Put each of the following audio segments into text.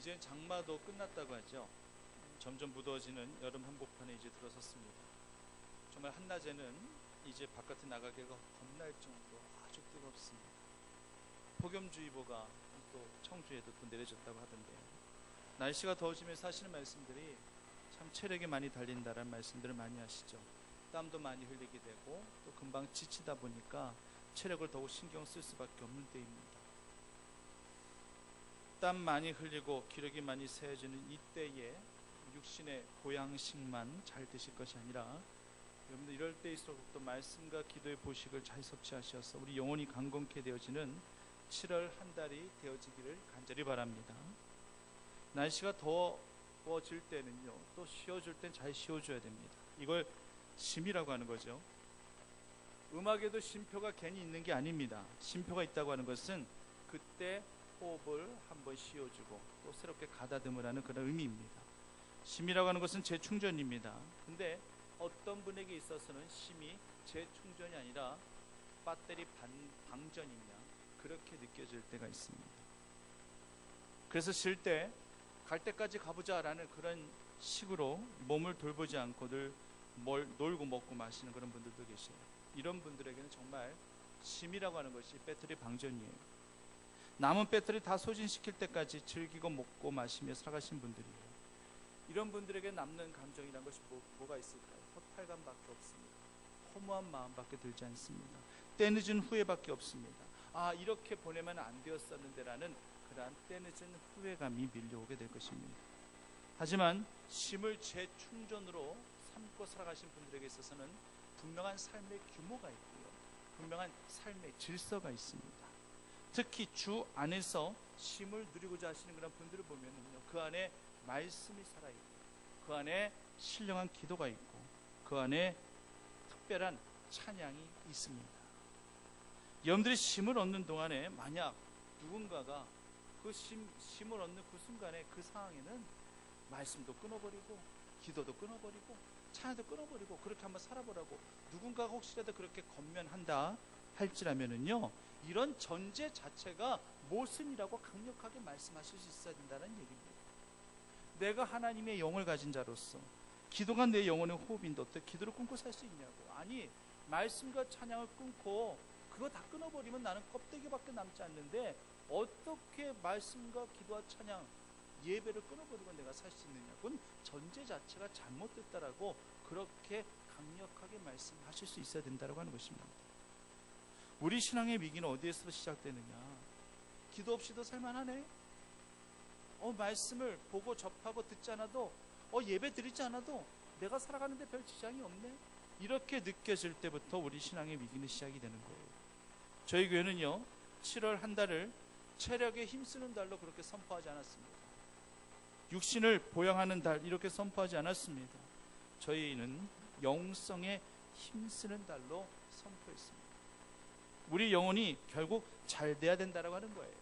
이제 장마도 끝났다고 하죠. 점점 무더워지는 여름 한복판에 이제 들어섰습니다. 정말 한낮에는 이제 바깥에 나가기가 겁날 정도로 아주 뜨겁습니다. 폭염주의보가 또 청주에도 또 내려졌다고 하던데요. 날씨가 더워지면서 하시는 말씀들이 참 체력이 많이 달린다라는 말씀들을 많이 하시죠. 땀도 많이 흘리게 되고 또 금방 지치다 보니까 체력을 더욱 신경 쓸 수밖에 없는 때입니다. 땀 많이 흘리고 기력이 많이 세어지는 이때에 육신의 보양식만 잘 드실 것이 아니라 여러분들 이럴 때일수록 또 말씀과 기도의 보식을 잘 섭취하셔서 우리 영혼이 강건케 되어지는 7월 한 달이 되어지기를 간절히 바랍니다. 날씨가 더워질 때는요, 또 쉬어줄 땐 잘 쉬어줘야 됩니다. 이걸 쉼이라고 하는 거죠. 음악에도 쉼표가 괜히 있는 게 아닙니다. 쉼표가 있다고 하는 것은 그때 호흡을 한번 쉬어주고 또 새롭게 가다듬으라는 그런 의미입니다. 쉼이라고 하는 것은 재충전입니다. 근데 어떤 분에게 있어서는 쉼이 재충전이 아니라 배터리 방전이냐 그렇게 느껴질 때가 있습니다. 그래서 쉴 때 갈 때까지 가보자 라는 그런 식으로 몸을 돌보지 않고 늘 놀고 먹고 마시는 그런 분들도 계세요. 이런 분들에게는 정말 쉼이라고 하는 것이 배터리 방전이에요. 남은 배터리 다 소진시킬 때까지 즐기고 먹고 마시며 살아가신 분들이에요. 이런 분들에게 남는 감정이라는 것이 뭐가 있을까요? 허탈감밖에 없습니다. 허무한 마음밖에 들지 않습니다. 때늦은 후회밖에 없습니다. 아, 이렇게 보내면 안 되었었는데 라는 그러한 때늦은 후회감이 밀려오게 될 것입니다. 하지만 쉼을 재충전으로 삼고 살아가신 분들에게 있어서는 분명한 삶의 규모가 있고요, 분명한 삶의 질서가 있습니다. 특히 주 안에서 쉼을 누리고자 하시는 그런 분들을 보면은요, 그 안에 말씀이 살아있고 그 안에 신령한 기도가 있고 그 안에 특별한 찬양이 있습니다. 여러분들이 쉼을 얻는 동안에 만약 누군가가 그 쉼을 얻는 그 순간에 그 상황에는 말씀도 끊어버리고 기도도 끊어버리고 찬양도 끊어버리고 그렇게 한번 살아보라고 누군가가 혹시라도 그렇게 권면한다 할지라면은요, 이런 전제 자체가 모순이라고 강력하게 말씀하실 수 있어야 된다는 얘기입니다. 내가 하나님의 영을 가진 자로서 기도가 내 영혼의 호흡인데 어떻게 기도를 끊고 살 수 있냐고. 아니, 말씀과 찬양을 끊고 그거 다 끊어버리면 나는 껍데기밖에 남지 않는데 어떻게 말씀과 기도와 찬양, 예배를 끊어버리고 내가 살 수 있느냐. 그건 전제 자체가 잘못됐다라고 그렇게 강력하게 말씀하실 수 있어야 된다고 하는 것입니다. 우리 신앙의 위기는 어디에서 시작되느냐. 기도 없이도 살만하네. 말씀을 보고 접하고 듣지 않아도 예배 드리지 않아도 내가 살아가는데 별 지장이 없네. 이렇게 느껴질 때부터 우리 신앙의 위기는 시작이 되는 거예요. 저희 교회는요, 7월 한 달을 체력에 힘쓰는 달로 그렇게 선포하지 않았습니다. 육신을 보양하는 달 이렇게 선포하지 않았습니다. 저희는 영성에 힘쓰는 달로 선포했습니다. 우리 영혼이 결국 잘 돼야 된다고 하는 거예요.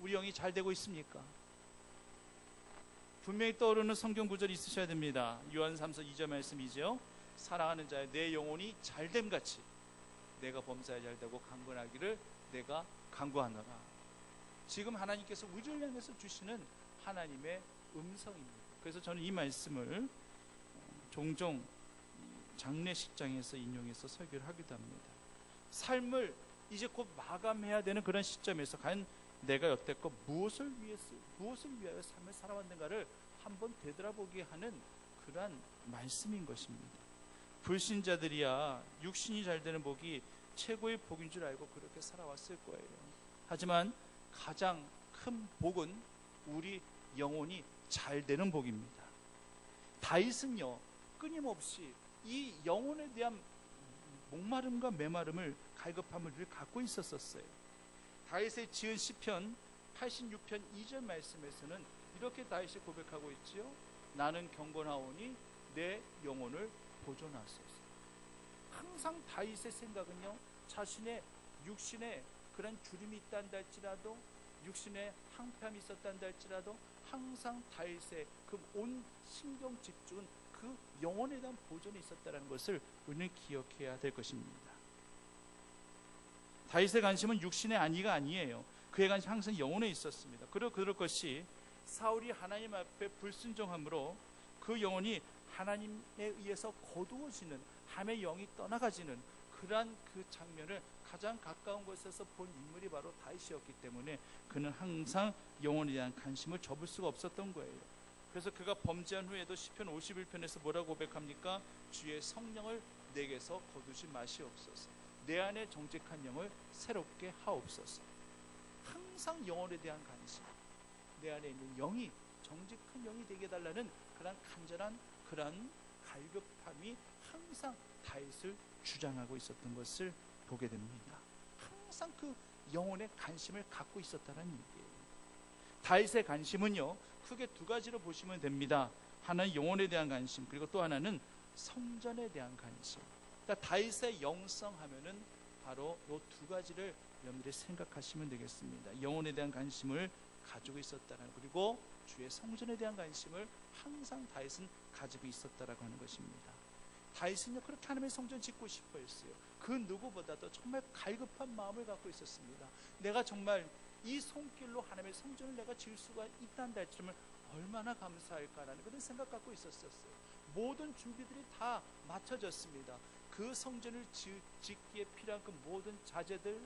우리 영이 잘 되고 있습니까? 분명히 떠오르는 성경 구절이 있으셔야 됩니다. 요한 3서 2절 말씀이죠. 사랑하는 자여 내 영혼이 잘됨 같이 내가 범사에 잘되고 강건하기를 내가 간구하노라. 지금 하나님께서 우리를 향해서 주시는 하나님의 음성입니다. 그래서 저는 이 말씀을 종종 장례식장에서 인용해서 설교를 하기도 합니다. 삶을 이제 곧 마감해야 되는 그런 시점에서 과연 내가 여태껏 무엇을 위하여 삶을 살아왔는가를 한번 되돌아보게 하는 그러한 말씀인 것입니다. 불신자들이야 육신이 잘 되는 복이 최고의 복인 줄 알고 그렇게 살아왔을 거예요. 하지만 가장 큰 복은 우리 영혼이 잘 되는 복입니다. 다윗은요, 끊임없이 이 영혼에 대한 목마름과 메마름을 갈급함을 늘 갖고 있었어요. 다윗의 지은 시편 86편 2절 말씀에서는 이렇게 다윗이 고백하고 있지요. 나는 경건하오니 내 영혼을 보존하소서. 항상 다윗의 생각은요, 자신의 육신에 그런 주림이 있다는 할지라도 육신에 항폐함이 있었다는 할지라도 항상 다윗의 그 온 신경 집중은 그 영혼에 대한 보존이 있었다는 것을 우리는 기억해야 될 것입니다. 다윗의 관심은 육신의 안위가 아니에요. 그의 관심 항상 영혼에 있었습니다. 그리고 그럴 것이 사울이 하나님 앞에 불순종함으로 그 영혼이 하나님에 의해서 거두어지는, 하나님의 영이 떠나가지는 그러한 그 장면을 가장 가까운 곳에서 본 인물이 바로 다윗이었기 때문에 그는 항상 영혼에 대한 관심을 접을 수가 없었던 거예요. 그래서 그가 범죄한 후에도 시편 51편에서 뭐라고 고백합니까? 주의 성령을 내게서 거두지 마시옵소서. 내 안에 정직한 영을 새롭게 하옵소서. 항상 영혼에 대한 관심, 내 안에 있는 영이 정직한 영이 되게 해달라는 그런 간절한 그런 갈급함이 항상 다윗을 주장하고 있었던 것을 보게 됩니다. 항상 그 영혼의 관심을 갖고 있었다는 얘기예요. 다윗의 관심은요, 크게 두 가지로 보시면 됩니다. 하나는 영혼에 대한 관심, 그리고 또 하나는 성전에 대한 관심. 그러니까 다윗의 영성하면은 바로 이 두 가지를 여러분들이 생각하시면 되겠습니다. 영혼에 대한 관심을 가지고 있었다는, 그리고 주의 성전에 대한 관심을 항상 다윗은 가지고 있었다라고 하는 것입니다. 다윗은요, 그렇게 하나님의 성전 짓고 싶어 했어요. 그 누구보다도 정말 갈급한 마음을 갖고 있었습니다. 내가 정말 이 손길로 하나님의 성전을 내가 지을 수가 있다는 달점을 얼마나 감사할까라는 그런 생각 갖고 있었어요. 모든 준비들이 다 마쳐졌습니다. 그 성전을 짓기에 필요한 그 모든 자재들,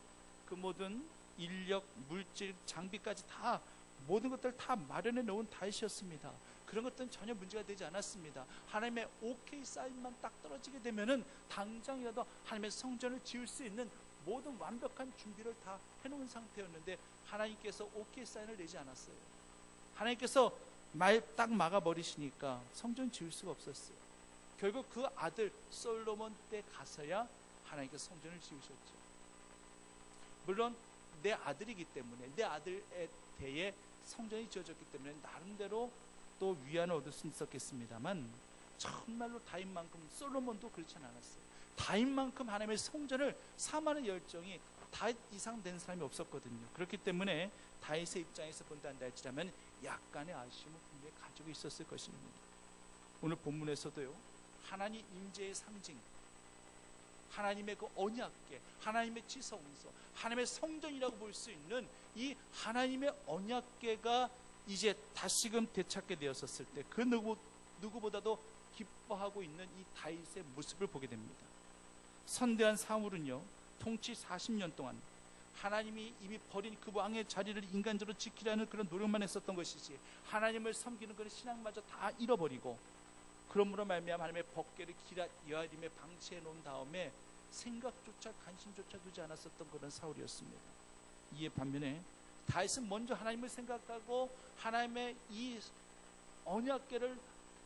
그 모든 인력, 물질, 장비까지 다, 모든 것들을 다 마련해 놓은 다윗이었습니다. 그런 것들은 전혀 문제가 되지 않았습니다. 하나님의 오케이 사인만 딱 떨어지게 되면은 당장이라도 하나님의 성전을 지을 수 있는 모든 완벽한 준비를 다 해놓은 상태였는데 하나님께서 오케이 사인을 내지 않았어요. 하나님께서 말 딱 막아버리시니까 성전 지을 수가 없었어요. 결국 그 아들 솔로몬 때 가서야 하나님께서 성전을 지으셨죠. 물론 내 아들이기 때문에, 내 아들의 대에 성전이 지어졌기 때문에 나름대로 또 위안을 얻을 수 있었겠습니다만, 정말로 다윗만큼 솔로몬도 그렇지는 않았어요. 다윗만큼 하나님의 성전을 사모하는 열정이 다윗 이상 된 사람이 없었거든요. 그렇기 때문에 다윗의 입장에서 본다는 할지라면 약간의 아쉬움을 분명히 가지고 있었을 것입니다. 오늘 본문에서도요, 하나님 임재의 상징, 하나님의 그 언약궤, 하나님의 지성소, 하나님의 성전이라고 볼 수 있는 이 하나님의 언약궤가 이제 다시금 되찾게 되었었을 때 그 누구보다도 기뻐하고 있는 이 다윗의 모습을 보게 됩니다. 선대한 사울은요, 통치 40년 동안 하나님이 이미 버린 그 왕의 자리를 인간적으로 지키려는 그런 노력만 했었던 것이지 하나님을 섬기는 그런 신앙마저 다 잃어버리고, 그러므로 말미암아 하나님의 법궤를 기럇 여아림에 방치해 놓은 다음에 생각조차 관심조차 두지 않았었던 그런 사울이었습니다. 이에 반면에 다윗은 먼저 하나님을 생각하고 하나님의 이 언약궤를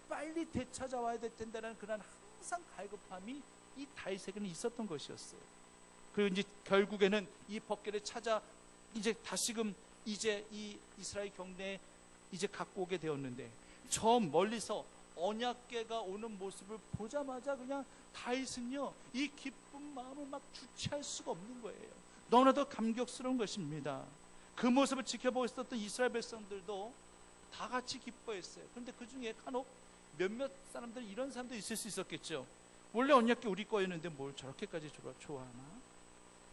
빨리 되찾아와야 될 텐데라는 그런 항상 갈급함이 이 다윗에게는 있었던 것이었어요. 그리고 이제 결국에는 이 법궤를 찾아 이제 다시금 이제 이 이스라엘 경내에 이제 갖고 오게 되었는데, 저 멀리서 언약궤가 오는 모습을 보자마자 그냥 다윗은요, 이 기쁜 마음을 막 주체할 수가 없는 거예요. 너무나도 감격스러운 것입니다. 그 모습을 지켜보고 있었던 이스라엘 백성들도 다 같이 기뻐했어요. 그런데 그 중에 간혹 몇몇 사람들, 이런 사람도 있을 수 있었겠죠. 원래 언약궤 우리 거였는데 뭘 저렇게까지 좋아하나?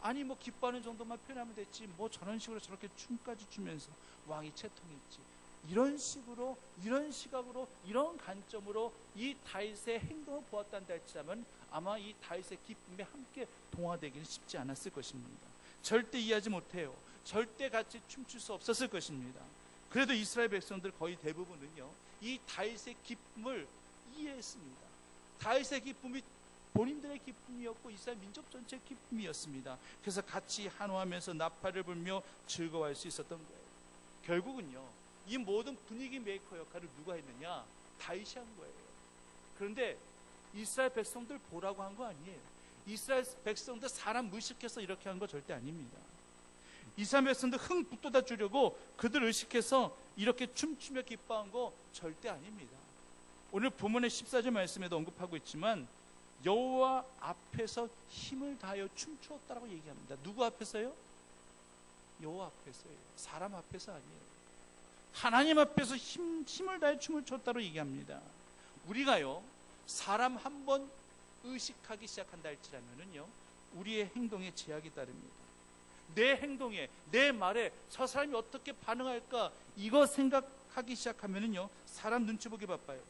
아니 뭐 기뻐하는 정도만 표현하면 됐지 뭐 저런 식으로 저렇게 춤까지 추면서 왕이 채통했지, 이런 식으로, 이런 시각으로, 이런 관점으로 이 다윗의 행동을 보았다는 할지라면 아마 이 다윗의 기쁨에 함께 동화되기는 쉽지 않았을 것입니다. 절대 이해하지 못해요. 절대 같이 춤출 수 없었을 것입니다. 그래도 이스라엘 백성들 거의 대부분은요, 이 다윗의 기쁨을 이해했습니다. 다윗의 기쁨이 본인들의 기쁨이었고 이스라엘 민족 전체의 기쁨이었습니다. 그래서 같이 한호하면서 나팔을 불며 즐거워할 수 있었던 거예요. 결국은요, 이 모든 분위기 메이커 역할을 누가 했느냐? 다윗이 한 거예요. 그런데 이스라엘 백성들 보라고 한 거 아니에요. 이스라엘 백성들 사람 무식해서 이렇게 한 거 절대 아닙니다. 이스라엘 백성들 흥 북돋아 주려고 그들 의식해서 이렇게 춤추며 기뻐한 거 절대 아닙니다. 오늘 본문의 14절 말씀에도 언급하고 있지만 여호와 앞에서 힘을 다하여 춤추었다라고 얘기합니다. 누구 앞에서요? 여호와 앞에서요. 사람 앞에서 아니에요. 하나님 앞에서 힘을 다해 춤을 췄다고 얘기합니다. 우리가요, 사람 한 번 의식하기 시작한다 할지라면은요, 우리의 행동에 제약이 따릅니다. 내 행동에, 내 말에 저 사람이 어떻게 반응할까, 이거 생각하기 시작하면은요, 사람 눈치 보기 바빠요.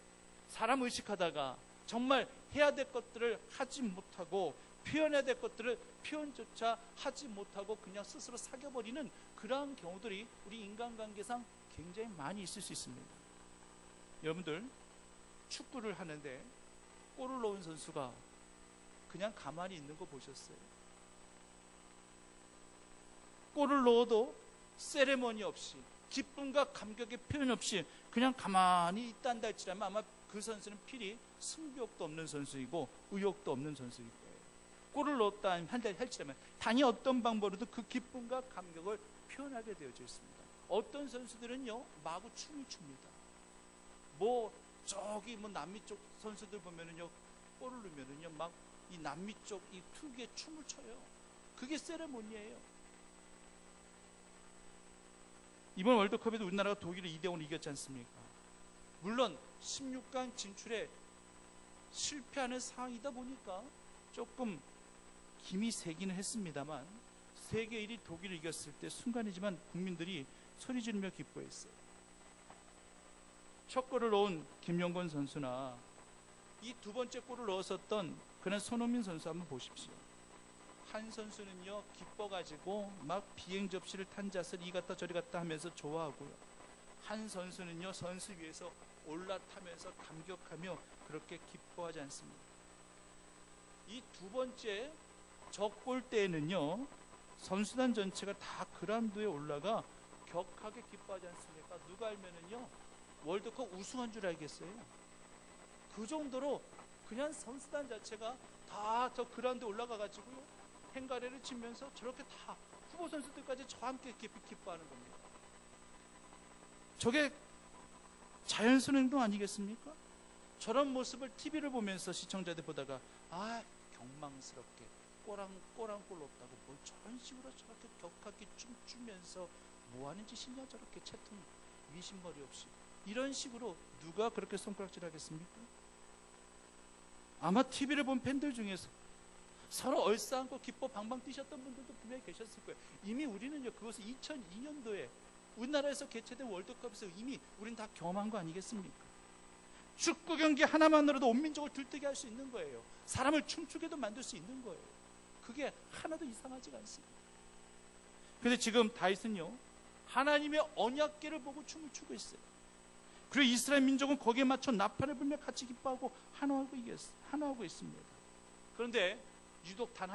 사람 의식하다가 정말 해야 될 것들을 하지 못하고, 표현해야 될 것들을 표현조차 하지 못하고 그냥 스스로 사겨버리는 그러한 경우들이 우리 인간관계상 굉장히 많이 있을 수 있습니다. 여러분들, 축구를 하는데 골을 넣은 선수가 그냥 가만히 있는 거 보셨어요? 골을 넣어도 세레머니 없이, 기쁨과 감격의 표현 없이 그냥 가만히 있단다 할지라면 아마 그 선수는 필히 승부욕도 없는 선수이고 의욕도 없는 선수일 거예요. 골을 넣었다 할지라면 단히 어떤 방법으로도 그 기쁨과 감격을 표현하게 되어져 있습니다. 어떤 선수들은요, 마구 춤을 춥니다. 저기 남미 쪽 선수들 보면은요, 골을 넣으면은요, 막 이 남미 쪽 이 특유의 춤을 춰요. 그게 세레모니예요. 이번 월드컵에도 우리나라가 독일을 2대5로 이겼지 않습니까? 물론 16강 진출에 실패하는 상황이다 보니까 조금 김이 새기는 했습니다만, 세계 1위 독일을 이겼을 때 순간이지만 국민들이 소리 지르며 기뻐했어요. 첫 골을 넣은 김용건 선수나 이 두 번째 골을 넣었었던 그런 손흥민 선수 한번 보십시오. 한 선수는요, 기뻐가지고 막 비행 접시를 탄 자세를 이 갔다 저리 갔다 하면서 좋아하고요. 한 선수는요, 선수 위에서 올라타면서 감격하며 그렇게 기뻐하지 않습니다. 이 두 번째 적골 때에는요, 선수단 전체가 다 그라운드에 올라가 격하게 기뻐하지 않습니까? 누가 알면은요, 월드컵 우승한 줄 알겠어요. 그 정도로 그냥 선수단 자체가 다 저 그라운드에 올라가가지고요, 행가래를 치면서 저렇게 다 후보 선수들까지 저와 함께 기뻐하는 겁니다. 저게 자연스러운 행동 아니겠습니까? 저런 모습을 TV를 보면서 시청자들 보다가 경망스럽게 꼬랑골 없다고 뭘 저런 식으로 저렇게 격하게 춤추면서 뭐 하는 짓이냐, 저렇게 채통 미신머리 없이, 이런 식으로 누가 그렇게 손가락질 하겠습니까? 아마 TV를 본 팬들 중에서 서로 얼싸안고 기뻐 방방 뛰셨던 분들도 분명히 계셨을 거예요. 이미 우리는요, 그것을 2002년도에 우리나라에서 개최된 월드컵에서 이미 우린 다 경험한 거 아니겠습니까? 축구 경기 하나만으로도 온 민족을 들뜨게 할 수 있는 거예요. 사람을 춤추게도 만들 수 있는 거예요. 그게 하나도 이상하지가 않습니다. 그런데 지금 다윗은요, 하나님의 언약궤를 보고 춤을 추고 있어요. 그리고 이스라엘 민족은 거기에 맞춰 나팔을 불며 같이 기뻐하고 환호하고 있습니다. 그런데 유독 단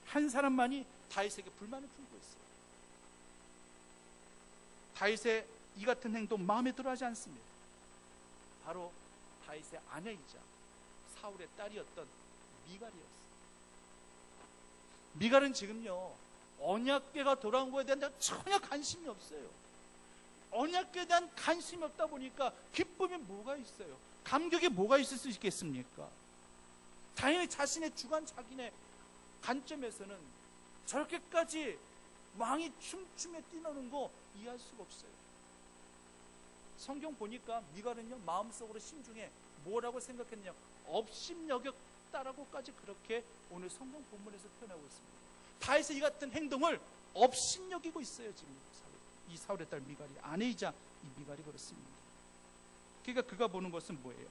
한 사람만이 다윗에게 불만을 품고 있어요. 다윗의 이 같은 행동 마음에 들어하지 않습니다. 바로 다윗의 아내이자 사울의 딸이었던 미갈이었어요. 미갈은 지금요, 언약궤가 돌아온 거에 대한 전혀 관심이 없어요. 언약궤에 대한 관심이 없다 보니까 기쁨이 뭐가 있어요? 감격이 뭐가 있을 수 있겠습니까? 당연히 자신의 주관, 자기네 관점에서는 저렇게까지 왕이 춤추며 뛰노는 거 이해할 수가 없어요. 성경 보니까 미갈은요, 마음속으로 심중에 뭐라고 생각했냐, 업심여겼다라고까지 그렇게 오늘 성경 본문에서 표현하고 있습니다. 다윗의 이 같은 행동을 업심여기고 있어요. 지금 이 사울의 딸 미갈이, 아내이자 이 미갈이 그렇습니다. 그러니까 그가 보는 것은 뭐예요?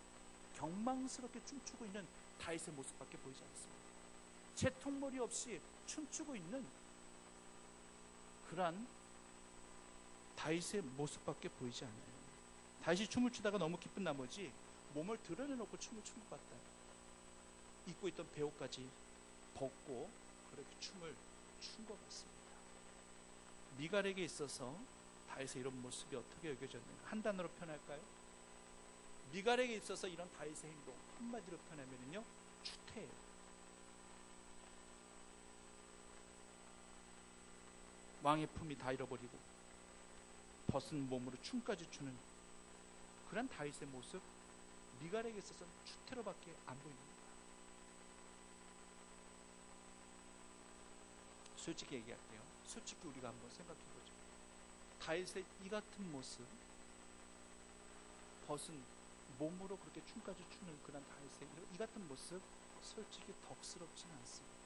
경망스럽게 춤추고 있는 다윗의 모습밖에 보이지 않습니다. 채통머리 없이 춤추고 있는 그러한 다윗의 모습밖에 보이지 않아요. 다윗이 춤을 추다가 너무 기쁜 나머지 몸을 드러내놓고 춤을 춘 것 같다. 입고 있던 배옷까지 벗고 그렇게 춤을 춘 것 같습니다. 미갈에게 있어서 다윗의 이런 모습이 어떻게 여겨졌는가, 한 단어로 표현할까요? 미갈에게 있어서 이런 다윗의 행동 한마디로 표현하면요, 추태예요. 왕의 품이 다 잃어버리고 벗은 몸으로 춤까지 추는 그런 다윗의 모습, 미갈에게 있어서는 추태로밖에 안 보입니다. 솔직히 얘기할게요. 솔직히 우리가 한번 생각해보죠. 다윗의 이 같은 모습, 벗은 몸으로 그렇게 춤까지 추는 그런 다윗의 이 같은 모습, 솔직히 덕스럽지는 않습니다.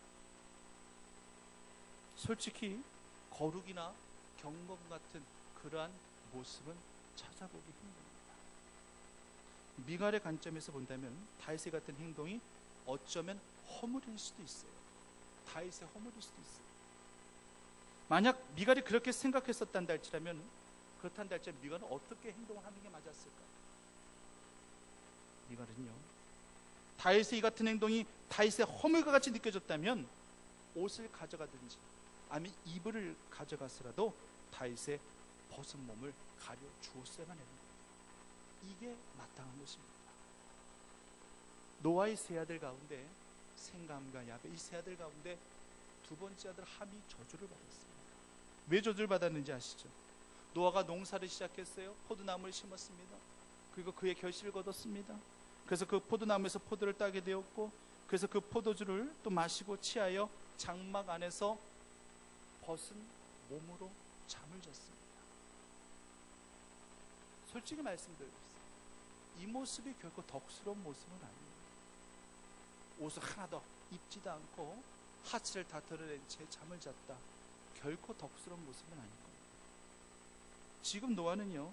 솔직히 거룩이나 경건 같은 그러한 모습은 찾아보기 힘듭니다. 미갈의 관점에서 본다면 다윗의 같은 행동이 어쩌면 허물일 수도 있어요. 다윗의 허물일 수도 있어요. 만약 미갈이 그렇게 생각했었단다 할지라면, 그렇단다 할지라면 미갈은 어떻게 행동을 하는 게 맞았을까? 미갈은요, 다윗의 이 같은 행동이 다윗의 허물과 같이 느껴졌다면 옷을 가져가든지 아니면 이불을 가져갔으라도 다윗의 벗은 몸을 가려 주었어야만 했는 거예요. 이게 마땅한 것입니다. 노아의 세 아들 가운데 생감과 야베, 이 세 아들 가운데 두 번째 아들 함이 저주를 받았습니다. 왜 저주를 받았는지 아시죠? 노아가 농사를 시작했어요. 포도나무를 심었습니다. 그리고 그의 결실을 거뒀습니다. 그래서 그 포도나무에서 포도를 따게 되었고, 그래서 그 포도주를 또 마시고 취하여 장막 안에서 벗은 몸으로 잠을 잤습니다. 솔직히 말씀드리겠습니다. 이 모습이 결코 덕스러운 모습은 아니에요. 옷을 하나도 입지도 않고 하체를 다 드러낸 채 잠을 잤다. 결코 덕스러운 모습은 아닐 겁니다. 지금 노아는요,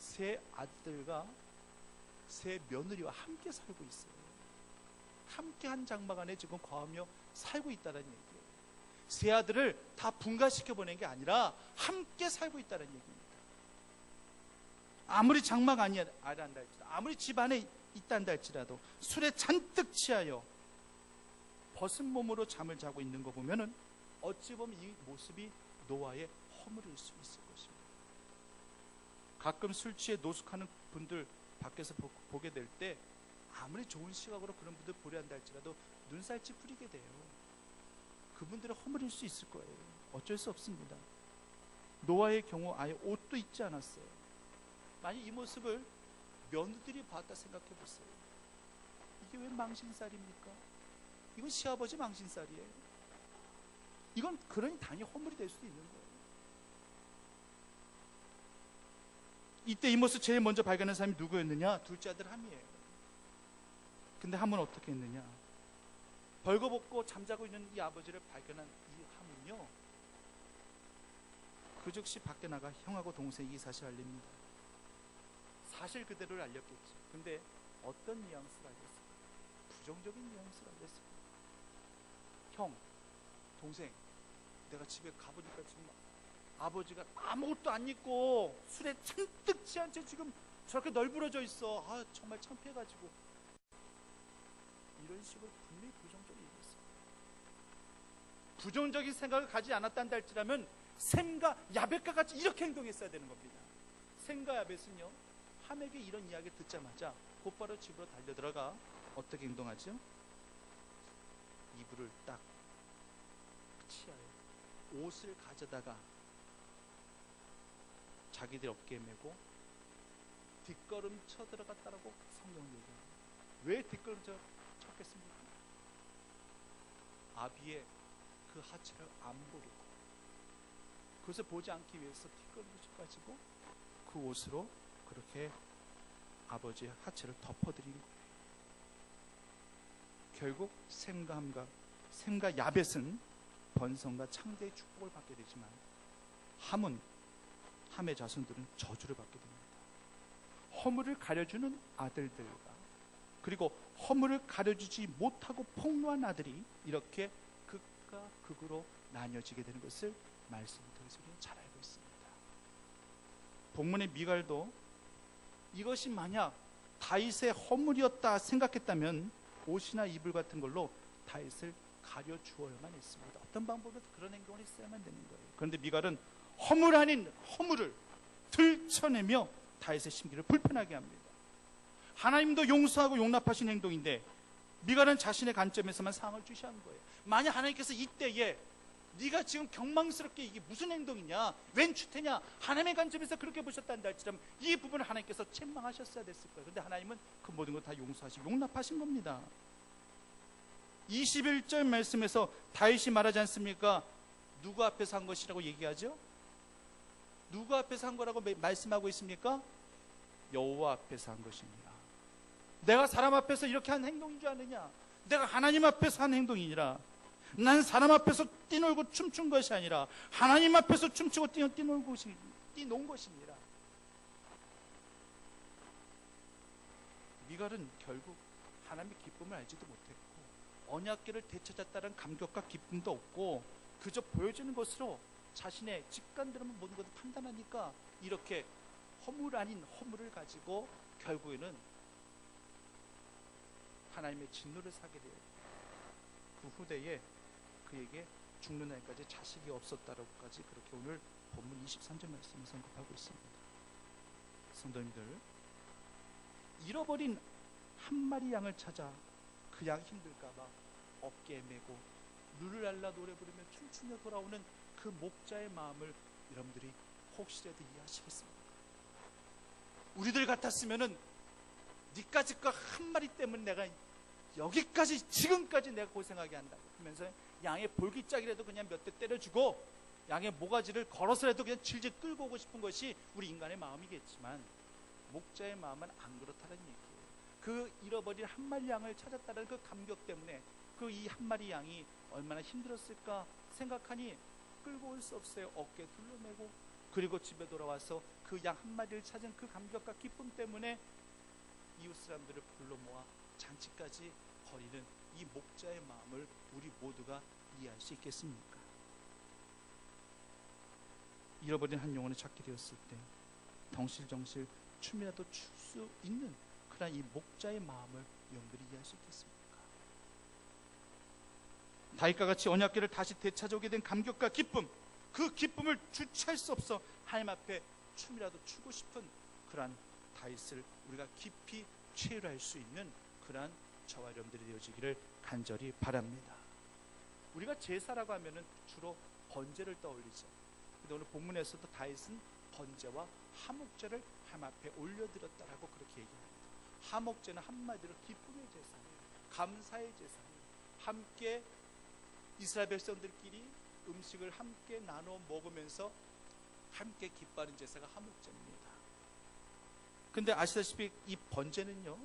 세 아들과 세 며느리와 함께 살고 있어요. 함께 한 장막 안에 지금 거하며 살고 있다는 얘기예요. 세 아들을 다 분가시켜 보낸 게 아니라 함께 살고 있다는 얘기입니다. 아무리 장막 안에 한다 할지라도, 아무리 집 안에 있단다 할지라도 술에 잔뜩 취하여 벗은 몸으로 잠을 자고 있는 거 보면은 어찌 보면 이 모습이 노아의 허물일 수 있을 것입니다. 가끔 술 취해 노숙하는 분들 밖에서 보게 될 때 아무리 좋은 시각으로 그런 분들 보려 한다 할지라도 눈살 찌푸리게 돼요. 그분들의 허물일 수 있을 거예요. 어쩔 수 없습니다. 노아의 경우 아예 옷도 입지 않았어요. 만약 이 모습을 며느들이 봤다 생각해 보세요. 이게 왜 망신살입니까? 이건 시아버지 망신살이에요. 이건 그러니 당연히 허물이 될 수도 있는 거예요. 이때 이 모습 제일 먼저 발견한 사람이 누구였느냐? 둘째 아들 함이에요. 근데 함은 어떻게 했느냐? 벌거벗고 잠자고 있는 이 아버지를 발견한 이 함은요, 그 즉시 밖에 나가 형하고 동생이 이 사실을 알립니다. 사실 그대로를 알렸겠죠. 근데 어떤 뉘앙스를 알렸을까? 부정적인 뉘앙스를 알렸을까? 형, 동생, 내가 집에 가보니까 지금 아버지가 아무것도 안 입고 술에 잔뜩 취한 채 지금 저렇게 널브러져 있어. 아, 정말 창피해가지고. 이런 식으로 분명히 부정적인 얘기했어요. 부정적인 생각을 가지 않았단다 할지라면 셈과 야벳과 같이 이렇게 행동했어야 되는 겁니다. 셈과 야벳은요, 함에게 이런 이야기를 듣자마자 곧바로 집으로 달려들어가 어떻게 행동하죠? 이불을 딱 취하여 옷을 가져다가 자기들 어깨에 메고 뒷걸음 쳐 들어갔다라고 성경은 얘기합니다. 왜 뒷걸음 쳤겠습니까? 아비의 그 하체를 안 보리고 그것을 보지 않기 위해서 뒷걸음을 쳐가지고 그 옷으로 그렇게 아버지의 하체를 덮어드린 거예요. 결국 셈과 야벳은 번성과 창대의 축복을 받게 되지만 함의 자손들은 저주를 받게 됩니다. 허물을 가려주는 아들들과 그리고 허물을 가려주지 못하고 폭로한 아들이 이렇게 극과 극으로 나뉘어지게 되는 것을 말씀을 통해서 우리는 잘 알고 있습니다. 본문의 미갈도 이것이 만약 다윗의 허물이었다 생각했다면 옷이나 이불 같은 걸로 다윗을 가려 주어야만 했습니다. 어떤 방법으로 그런 행동을 했어야만 되는 거예요. 그런데 미갈은 허물 아닌 허물을 들춰내며 다윗의 심기를 불편하게 합니다. 하나님도 용서하고 용납하신 행동인데 미갈은 자신의 관점에서만 상을 주시한 거예요. 만약 하나님께서 이때에 네가 지금 경망스럽게 이게 무슨 행동이냐, 웬 추태냐, 하나님의 관점에서 그렇게 보셨다는데 할지라면 이 부분을 하나님께서 책망하셨어야 됐을 거예요. 그런데 하나님은 그 모든 걸 다 용서하시고 용납하신 겁니다. 21절 말씀에서 다윗이 말하지 않습니까? 누구 앞에서 한 것이라고 얘기하죠? 누구 앞에서 한 거라고 말씀하고 있습니까? 여호와 앞에서 한 것입니다. 내가 사람 앞에서 이렇게 한 행동인 줄 아느냐? 내가 하나님 앞에서 한 행동이니라. 난 사람 앞에서 뛰놀고 춤춘 것이 아니라 하나님 앞에서 춤추고 뛰놓은 것입니다. 미갈은 결국 하나님의 기쁨을 알지도 못했고 언약궤를 되찾았다는 감격과 기쁨도 없고 그저 보여주는 것으로 자신의 직관대로만 모든 것을 판단하니까 이렇게 허물 아닌 허물을 가지고 결국에는 하나님의 진노를 사게 돼요. 그 후대에 그에게 죽는 날까지 자식이 없었다라고까지 그렇게 오늘 본문 23절 말씀을 언급하고 있습니다. 성도님들, 잃어버린 한 마리 양을 찾아 그 양 힘들까봐 어깨에 메고 룰랄라 노래 부르며 춤추며 돌아오는 그 목자의 마음을 여러분들이 혹시라도 이해하시겠습니까? 우리들 같았으면은 니까짓 거 한 마리 때문에 내가 여기까지 지금까지 내가 고생하게 한다고 하면서 양의 볼기짝이라도 그냥 몇 대 때려주고 양의 모가지를 걸어서라도 그냥 질질 끌고 오고 싶은 것이 우리 인간의 마음이겠지만 목자의 마음은 안 그렇다는 얘기예요. 그 잃어버린 한 마리 양을 찾았다는 그 감격 때문에 그 이 한 마리 양이 얼마나 힘들었을까 생각하니 끌고 올 수 없어요. 어깨에 둘러매고 그리고 집에 돌아와서 그 양 한 마리를 찾은 그 감격과 기쁨 때문에 이웃 사람들을 불러 모아 잔치까지 벌이는 이 목자의 마음을 우리 모두가 이해할 수 있겠습니까? 잃어버린 한 영혼을 찾게 되었을 때 덩실덩실 춤이라도 출 수 있는 그런 이 목자의 마음을 여러분들이 이해할 수 있겠습니까? 다윗과 같이 언약궤를 다시 되찾아오게 된 감격과 기쁨, 그 기쁨을 주체할 수 없어 하나님 앞에 춤이라도 추고 싶은 그러한 다윗을 우리가 깊이 체휼할 수 있는 그러한 저와 여러분들이 되어지기를 간절히 바랍니다. 우리가 제사라고 하면은 주로 번제를 떠올리죠. 근데 오늘 본문에서도 다윗은 번제와 화목제를 하나님 앞에 올려드렸다라고 그렇게 얘기합니다. 화목제는 한마디로 기쁨의 제사예요. 감사의 제사예요. 함께 이스라엘 백성들끼리 음식을 함께 나눠 먹으면서 함께 기뻐하는 제사가 화목제입니다. 근데 아시다시피 이 번제는요,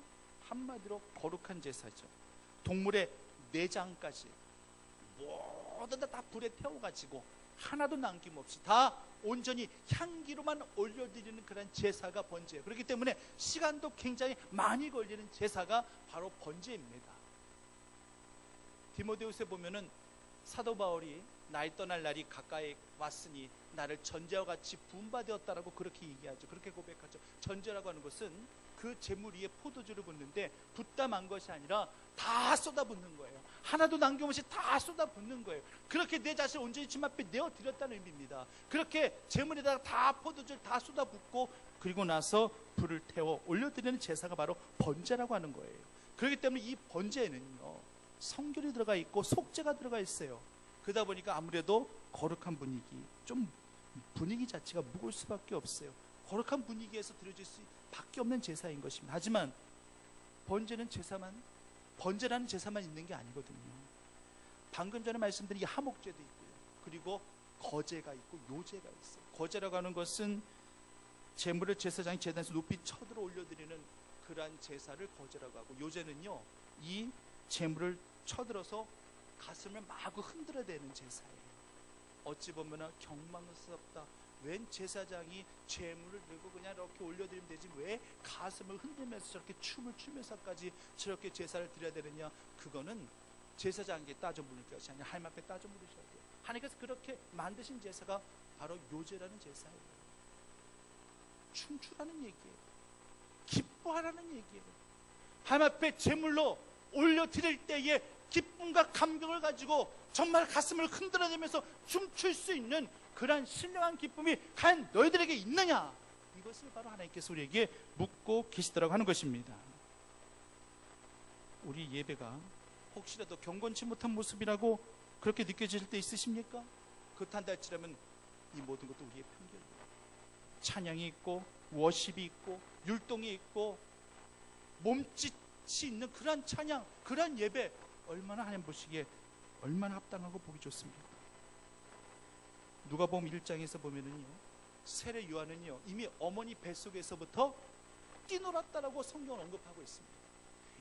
한마디로 거룩한 제사죠. 동물의 내장까지 모두 다 불에 태워가지고 하나도 남김없이 다 온전히 향기로만 올려드리는 그런 제사가 번제예요. 그렇기 때문에 시간도 굉장히 많이 걸리는 제사가 바로 번제입니다. 디모데후서에 보면은 사도 바울이 나의 떠날 날이 가까이 왔으니 나를 전제와 같이 부음받았다라고 그렇게 얘기하죠. 그렇게 고백하죠. 전제라고 하는 것은 그 재물 위에 포도주를 붓는데 붓다 만 것이 아니라 다 쏟아붓는 거예요. 하나도 남김없이 다 쏟아붓는 거예요. 그렇게 내 자신을 온전히 주님 앞에 내어드렸다는 의미입니다. 그렇게 재물에다가 다 포도주를 다 쏟아붓고 그리고 나서 불을 태워 올려드리는 제사가 바로 번제라고 하는 거예요. 그렇기 때문에 이 번제에는요, 성결이 들어가 있고 속죄가 들어가 있어요. 그러다 보니까 아무래도 거룩한 분위기, 좀 분위기 자체가 무거울 수밖에 없어요. 거룩한 분위기에서 드려질 수밖에 없는 제사인 것입니다. 하지만 번제는 번제라는 제사만 있는 게 아니거든요. 방금 전에 말씀드린 이 화목제도 있고요. 그리고 거제가 있고 요제가 있어요. 거제라고 하는 것은 제물을 제사장이 제단에서 높이 쳐들어 올려드리는 그러한 제사를 거제라고 하고, 요제는요, 이 제물을 쳐들어서 가슴을 마구 흔들어대는 제사예요. 어찌 보면 경망스럽다. 웬 제사장이 제물을 들고 그냥 이렇게 올려드리면 되지 왜 가슴을 흔들면서 저렇게 춤을 추면서까지 저렇게 제사를 드려야 되느냐. 그거는 제사장에게 따져 물을 것이 아니라 하나님 앞에 따져 물으셔야 돼요. 하나님께서 그렇게 만드신 제사가 바로 요제라는 제사예요. 춤추라는 얘기예요. 기뻐하라는 얘기예요. 하나님 앞에 제물로 올려드릴 때에 기쁨과 감격을 가지고 정말 가슴을 흔들어내면서 춤출 수 있는 그러한 신령한 기쁨이 과연 너희들에게 있느냐, 이것을 바로 하나님께서 우리에게 묻고 계시더라고 하는 것입니다. 우리 예배가 혹시라도 경건치 못한 모습이라고 그렇게 느껴질 때 있으십니까? 그렇단다 할지라면 이 모든 것도 우리의 편견이에요. 찬양이 있고 워십이 있고 율동이 있고 몸짓이 있는 그러한 찬양, 그러한 예배, 얼마나 하나님 보시기에 얼마나 합당하고 보기 좋습니까? 누가복음 1장에서 보면은요, 세례 요한은요 이미 어머니 뱃속에서부터 뛰놀았다라고 성경을 언급하고 있습니다.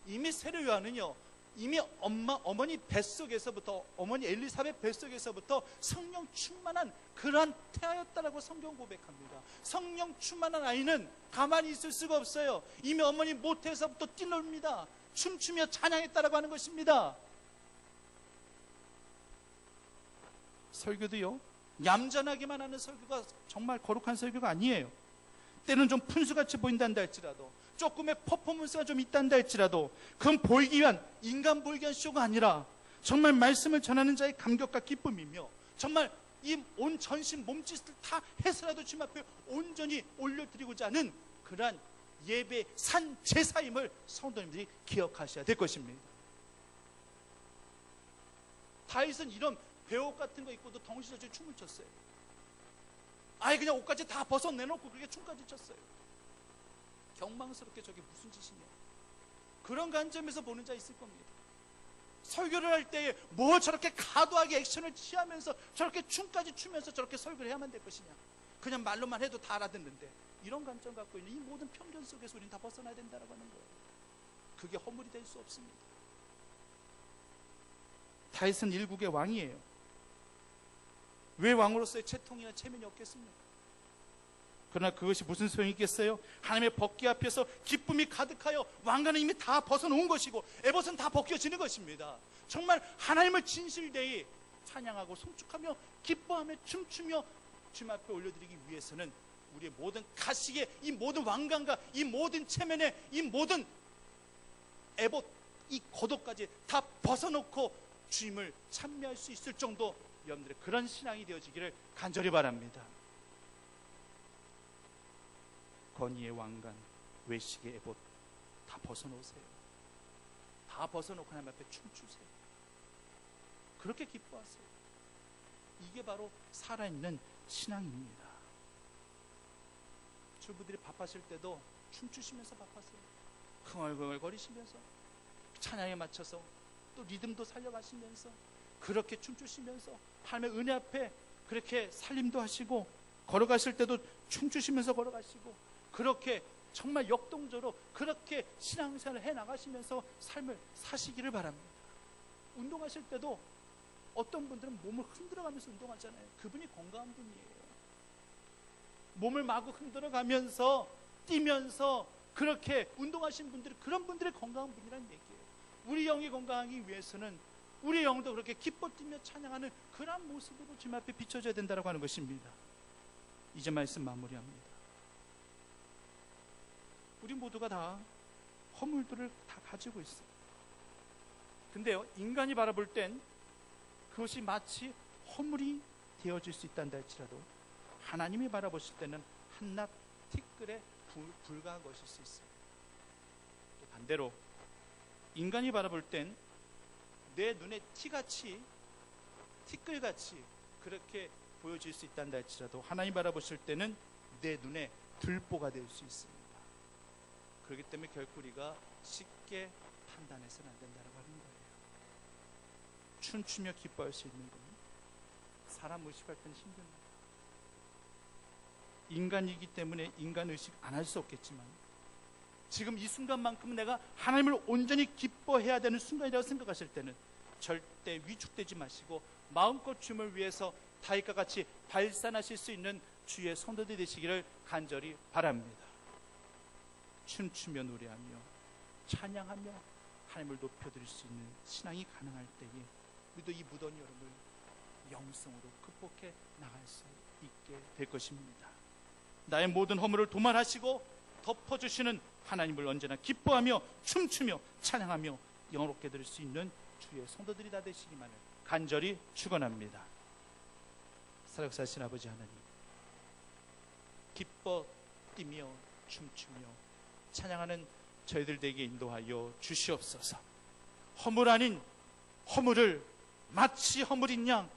이미 세례 요한은요 이미 어머니 뱃속에서부터, 어머니 엘리사벳 뱃속에서부터 성령 충만한 그러한 태아였다라고 성경 고백합니다. 성령 충만한 아이는 가만히 있을 수가 없어요. 이미 어머니 모태에서부터 뛰놀입니다. 춤추며 찬양했다라고 하는 것입니다. 설교도요, 얌전하게만 하는 설교가 정말 거룩한 설교가 아니에요. 때는 좀 푼수같이 보인단다 할지라도, 조금의 퍼포먼스가 좀 있단다 할지라도, 그건 보이기 위한, 인간 보이기 위한 쇼가 아니라 정말 말씀을 전하는 자의 감격과 기쁨이며, 정말 이 온 전신 몸짓을 다 해서라도 주님 앞에 온전히 올려드리고자 하는 그러한 예배 산 제사임을 성도님들이 기억하셔야 될 것입니다. 다윗은 이런 배옷 같은 거 입고도 덩실덩실 춤을 췄어요. 아예 그냥 옷까지 다 벗어내놓고 그렇게 춤까지 췄어요. 경망스럽게 저게 무슨 짓이냐. 그런 관점에서 보는 자 있을 겁니다. 설교를 할 때에 뭘 저렇게 과도하게 액션을 취하면서 저렇게 춤까지 추면서 저렇게 설교를 해야만 될 것이냐. 그냥 말로만 해도 다 알아듣는데, 이런 관점 갖고 있는 이 모든 편견 속에서 우리는 다 벗어나야 된다고 하는 거예요. 그게 허물이 될 수 없습니다. 다윗은 일국의 왕이에요. 왜 왕으로서의 채통이나 체면이 없겠습니까? 그러나 그것이 무슨 소용이 있겠어요? 하나님의 법궤 앞에서 기쁨이 가득하여 왕관은 이미 다 벗어놓은 것이고 에봇은 다 벗겨지는 것입니다. 정말 하나님을 진실되이 찬양하고 송축하며 기뻐하며 춤추며 주님 앞에 올려드리기 위해서는 우리의 모든 가식의 이 모든 왕관과 이 모든 체면의 이 모든 에봇, 이 겉옷까지 다 벗어놓고 주님을 찬미할 수 있을 정도 여러분들의 그런 신앙이 되어지기를 간절히 바랍니다. 건의의 왕관, 외식의 에봇 다 벗어놓으세요. 다 벗어놓고 하나님 앞에 춤추세요. 그렇게 기뻐하세요. 이게 바로 살아있는 신앙입니다. 주부들이 밥하실 때도 춤추시면서 밥하세요. 흥얼흥얼 거리시면서 찬양에 맞춰서 또 리듬도 살려가시면서 그렇게 춤추시면서 하나님의 은혜 앞에 그렇게 살림도 하시고, 걸어가실 때도 춤추시면서 걸어가시고, 그렇게 정말 역동적으로 그렇게 신앙생활을 해나가시면서 삶을 사시기를 바랍니다. 운동하실 때도 어떤 분들은 몸을 흔들어가면서 운동하잖아요. 그분이 건강한 분이에요. 몸을 마구 흔들어가면서 뛰면서 그렇게 운동하신 분들이, 그런 분들이 건강한 분이라는 얘기예요. 우리 영이 건강하기 위해서는 우리 영도 그렇게 기뻐 뛰며 찬양하는 그런 모습으로 주님 앞에 비춰져야 된다고 하는 것입니다. 이제 말씀 마무리합니다. 우리 모두가 다 허물들을 다 가지고 있어요. 근데요, 인간이 바라볼 땐 그것이 마치 허물이 되어질 수 있단다 할지라도 하나님이 바라보실 때는 한낱 티끌에 불과한 것일 수 있어요. 또 반대로 인간이 바라볼 땐 내 눈에 티끌같이 그렇게 보여질 수 있단다 할지라도 하나님 바라보실 때는 내 눈에 들보가 될 수 있습니다. 그렇기 때문에 결코 우리가 쉽게 판단해서는 안 된다고 하는 거예요. 춤추며 기뻐할 수 있는 건 사람 의식할 때는 힘듭니다. 인간이기 때문에 인간 의식 안 할 수 없겠지만 지금 이 순간만큼 내가 하나님을 온전히 기뻐해야 되는 순간이라고 생각하실 때는 절대 위축되지 마시고 마음껏 주님을 위해서 다윗과 같이 발산하실 수 있는 주의 성도들이 되시기를 간절히 바랍니다. 춤추며 노래하며 찬양하며 하나님을 높여드릴 수 있는 신앙이 가능할 때에 우리도 이 무더운 여름을 영성으로 극복해 나갈 수 있게 될 것입니다. 나의 모든 허물을 도말하시고 덮어주시는 하나님을 언제나 기뻐하며 춤추며 찬양하며 영원롭게 드릴 수 있는 주의 성도들이 다 되시기만을 간절히 축원합니다. 사역사신 아버지 하나님, 기뻐 뛰며 춤추며 찬양하는 저희들 되게 인도하여 주시옵소서. 허물 아닌 허물을 마치 허물인 양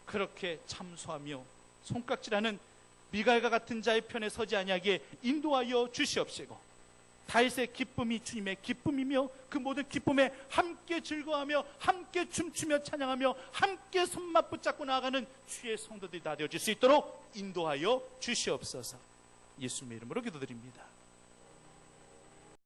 그렇게 참소하며 손깍질하는 미갈과 같은 자의 편에 서지 아니하게 인도하여 주시옵시고, 다윗의 기쁨이 주님의 기쁨이며 그 모든 기쁨에 함께 즐거워하며 함께 춤추며 찬양하며 함께 손맛 붙잡고 나아가는 주의 성도들이 다 되어질 수 있도록 인도하여 주시옵소서. 예수님의 이름으로 기도드립니다.